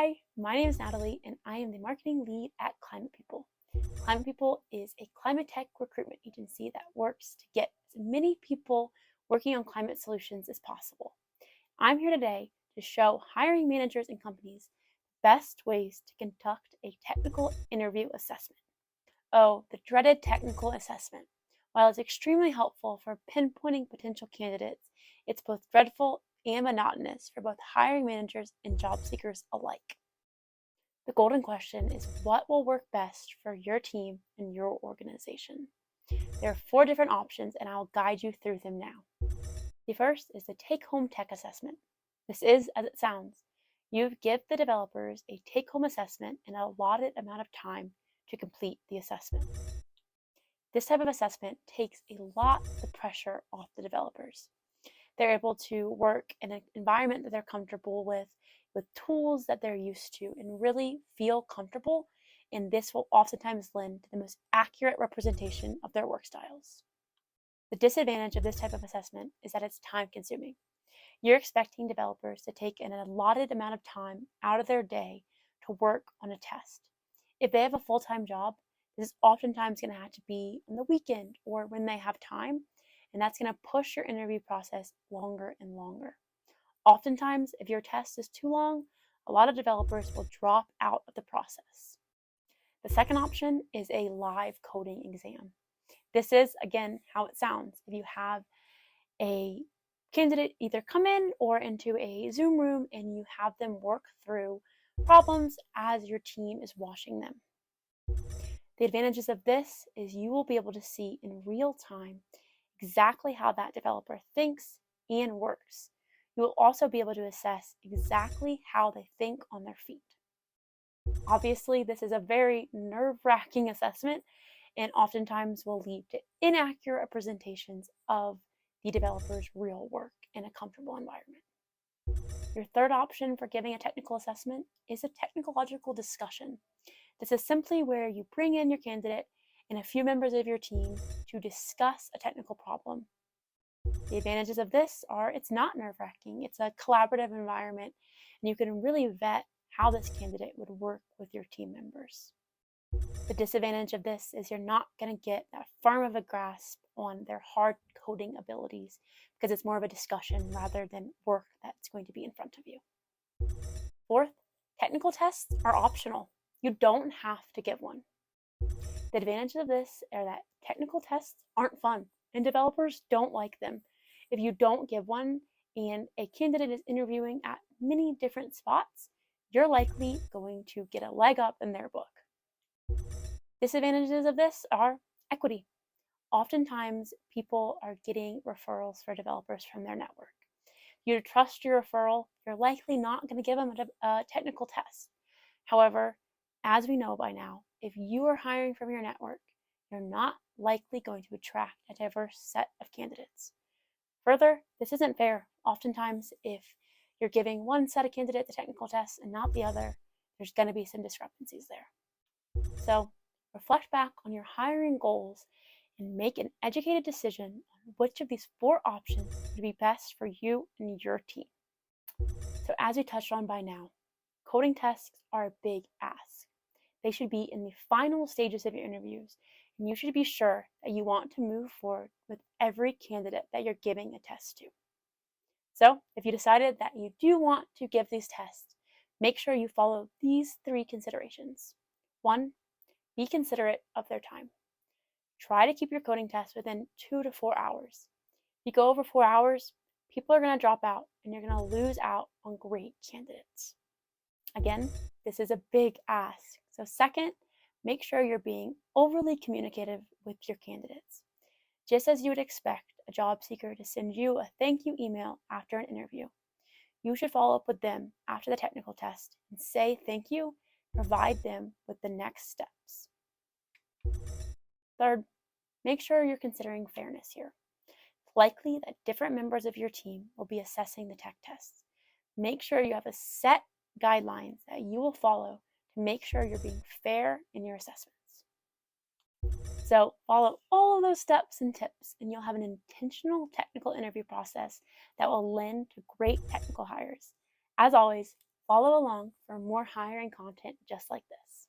Hi, my name is Natalie, and I am the marketing lead at Climate People. Climate People is a climate tech recruitment agency that works to get as many people working on climate solutions as possible. I'm here today to show hiring managers and companies best ways to conduct a technical interview assessment. Oh, the dreaded technical assessment. While it's extremely helpful for pinpointing potential candidates, it's both dreadful and monotonous for both hiring managers and job seekers alike. The golden question is what will work best for your team and your organization? There are 4 different options, and I'll guide you through them now. The first is the take-home tech assessment. This is as it sounds. You give the developers a take-home assessment and an allotted amount of time to complete the assessment. This type of assessment takes a lot of the pressure off the developers. They're able to work in an environment that they're comfortable with tools that they're used to, and really feel comfortable. And this will oftentimes lend to the most accurate representation of their work styles. The disadvantage of this type of assessment is that it's time consuming. You're expecting developers to take an allotted amount of time out of their day to work on a test. If they have a full-time job, this is oftentimes going to have to be on the weekend or when they have time, and that's going to push your interview process longer and longer. Oftentimes, if your test is too long, a lot of developers will drop out of the process. The second option is a live coding exam. This is, again, how it sounds. If you have a candidate either come in or into a Zoom room and you have them work through problems as your team is watching them. The advantages of this is you will be able to see in real time exactly how that developer thinks and works. You will also be able to assess exactly how they think on their feet. Obviously, this is a very nerve-wracking assessment and oftentimes will lead to inaccurate representations of the developer's real work in a comfortable environment. Your third option for giving a technical assessment is a technological discussion. This is simply where you bring in your candidate and a few members of your team to discuss a technical problem. The advantages of this are it's not nerve-wracking, it's a collaborative environment, and you can really vet how this candidate would work with your team members. The disadvantage of this is you're not going to get that firm of a grasp on their hard coding abilities because it's more of a discussion rather than work that's going to be in front of you. Fourth, technical tests are optional. You don't have to give one. The advantages of this are that technical tests aren't fun and developers don't like them. If you don't give one and a candidate is interviewing at many different spots, you're likely going to get a leg up in their book. Disadvantages of this are equity. Oftentimes, people are getting referrals for developers from their network. You trust your referral, you're likely not going to give them a technical test. However, as we know by now, if you are hiring from your network, you're not likely going to attract a diverse set of candidates. Further, this isn't fair. Oftentimes, if you're giving one set of candidates a technical test and not the other, there's going to be some discrepancies there. So, reflect back on your hiring goals and make an educated decision on which of these 4 options would be best for you and your team. So, as we touched on by now, coding tests are a big ask. They should be in the final stages of your interviews, and you should be sure that you want to move forward with every candidate that you're giving a test to. So, if you decided that you do want to give these tests, make sure you follow these 3 considerations. 1, be considerate of their time. Try to keep your coding test within 2 to 4 hours. If you go over 4 hours, people are going to drop out and you're going to lose out on great candidates. Again, this is a big ask. So second, make sure you're being overly communicative with your candidates. Just as you would expect a job seeker to send you a thank you email after an interview, you should follow up with them after the technical test and say thank you, provide them with the next steps. Third, make sure you're considering fairness here. It's likely that different members of your team will be assessing the tech tests. Make sure you have a set guidelines that you will follow to make sure you're being fair in your assessments. So follow all of those steps and tips, and you'll have an intentional technical interview process that will lend to great technical hires. As always, follow along for more hiring content just like this.